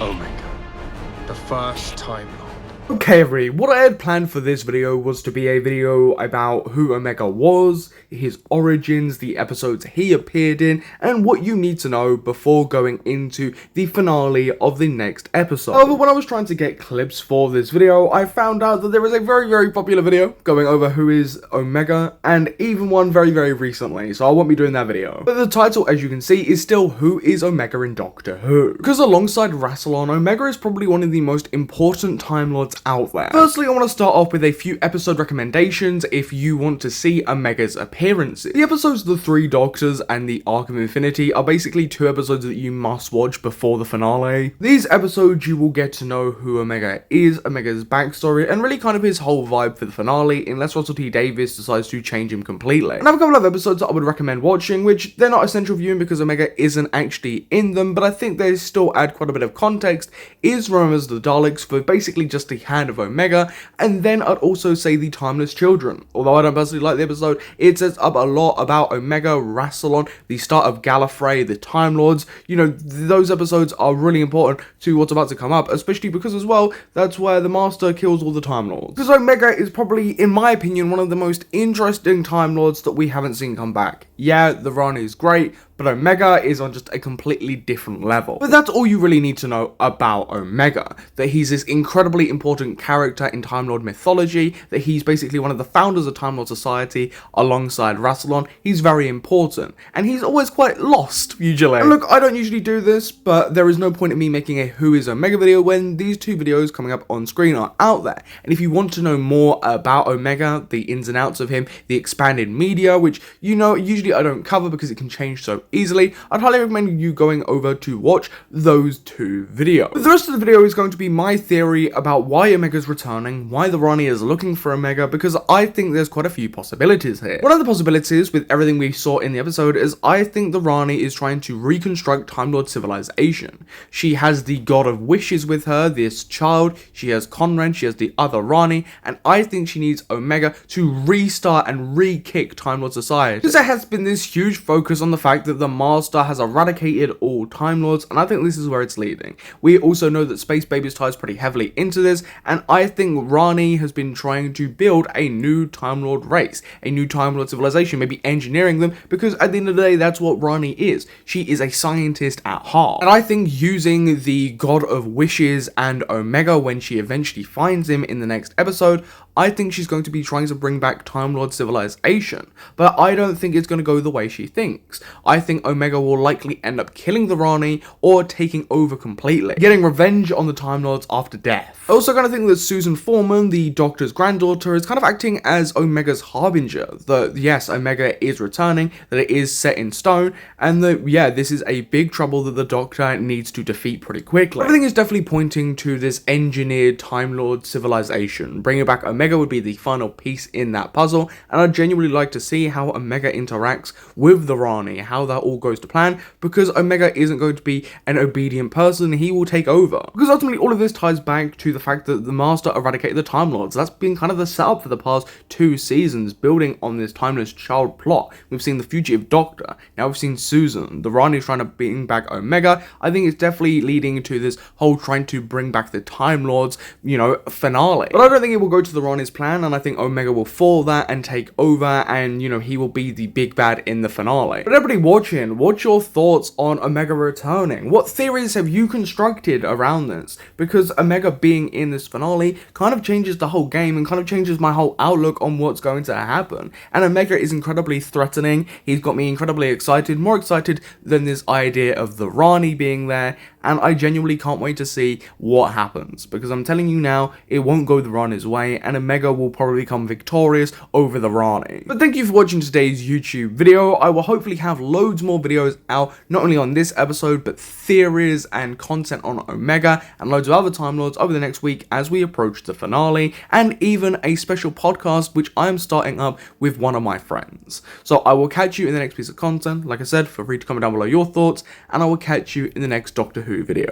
Omega, the first Time Lord. Okay everybody, what I had planned for this video was to be a video about who Omega was, his origins, the episodes he appeared in, and what you need to know before going into the finale of the next episode. However, when I was trying to get clips for this video, I found out that there is a very popular video going over who is Omega, and even one very recently, so I won't be doing that video. But the title, as you can see, is still Who is Omega in Doctor Who? Because alongside Rassilon, Omega is probably one of the most important Time Lords out there. Firstly, I want to start off with a few episode recommendations if you want to see Omega's appearances. The episodes The Three Doctors and The Arc of Infinity are basically two episodes that you must watch before the finale. These episodes you will get to know who Omega is, Omega's backstory, and really kind of his whole vibe for the finale, unless Russell T Davies decides to change him completely. And I have a couple of episodes that I would recommend watching, which they're not essential viewing because Omega isn't actually in them, but I think they still add quite a bit of context, is Remembers the Daleks for basically just the hand of Omega, and then I'd also say The Timeless Children. Although I don't personally like the episode, it sets up a lot about Omega, Rassilon, the start of Gallifrey, the Time Lords. You know, those episodes are really important to what's about to come up, especially because as well, that's where the Master kills all the Time Lords. Because Omega is probably, in my opinion, one of the most interesting Time Lords that we haven't seen come back. Yeah, the run is great, but Omega is on just a completely different level. But that's all you really need to know about Omega, that he's this incredibly important character in Time Lord mythology, that he's basically one of the founders of Time Lord Society alongside Rassilon. He's very important, and he's always quite lost, usually. And look, I don't usually do this, but there is no point in me making a Who is Omega video when these two videos coming up on screen are out there. And if you want to know more about Omega, the ins and outs of him, the expanded media, which, you know, usually I don't cover because it can change so easily, I'd highly recommend you going over to watch those two videos. But the rest of the video is going to be my theory about why Omega's returning, why the Rani is looking for Omega, because I think there's quite a few possibilities here. One of the possibilities with everything we saw in the episode is I think the Rani is trying to reconstruct Time Lord civilization. She has the God of Wishes with her, this child, she has Conran, she has the other Rani, and I think she needs Omega to restart and re-kick Time Lord society. Because there has been this huge focus on the fact that the Master has eradicated all Time Lords, and I think this is where it's leading. We also know that Space Babies ties pretty heavily into this, and I think Rani has been trying to build a new Time Lord race, a new Time Lord civilization, maybe engineering them, because at the end of the day, that's what Rani is. She is a scientist at heart. And I think using the God of Wishes and Omega when she eventually finds him in the next episode, I think she's going to be trying to bring back Time Lord civilization, but I don't think it's going to go the way she thinks. I think Omega will likely end up killing the Rani or taking over completely, getting revenge on the Time Lords after death. I also kind of think that Susan Foreman, the Doctor's granddaughter, is kind of acting as Omega's harbinger, that yes, Omega is returning, that it is set in stone, and that yeah, this is a big trouble that the Doctor needs to defeat pretty quickly. Everything is definitely pointing to this engineered Time Lord civilization. Bringing back Omega would be the final piece in that puzzle, and I'd genuinely like to see how Omega interacts with the Rani, how that all goes to plan, because Omega isn't going to be an obedient person, he will take over. Because ultimately all of this ties back to the fact that the Master eradicated the Time Lords. That's been kind of the setup for the past 2 seasons, building on this timeless child plot. We've seen the fugitive Doctor, now we've seen Susan, the Rani trying to bring back Omega. I think it's definitely leading to this whole trying to bring back the Time Lords, you know, finale. But I don't think it will go to the Rani's plan, and I think Omega will follow that and take over, and you know, he will be the big bad in the finale. But everybody watching, what's your thoughts on Omega returning? What theories have you constructed around this? Because Omega being in this finale kind of changes the whole game and kind of changes my whole outlook on what's going to happen. And Omega is incredibly threatening. He's got me incredibly excited, more excited than this idea of the Rani being there, and I genuinely can't wait to see what happens, because I'm telling you now, it won't go the Rani's way, and Omega will probably come victorious over the Rani. But thank you for watching today's YouTube video. I will hopefully have loads more videos out, not only on this episode, but theories and content on Omega, and loads of other Time Lords over the next week as we approach the finale, and even a special podcast which I'm starting up with one of my friends. So I will catch you in the next piece of content. Like I said, feel free to comment down below your thoughts, and I will catch you in the next Doctor Who video.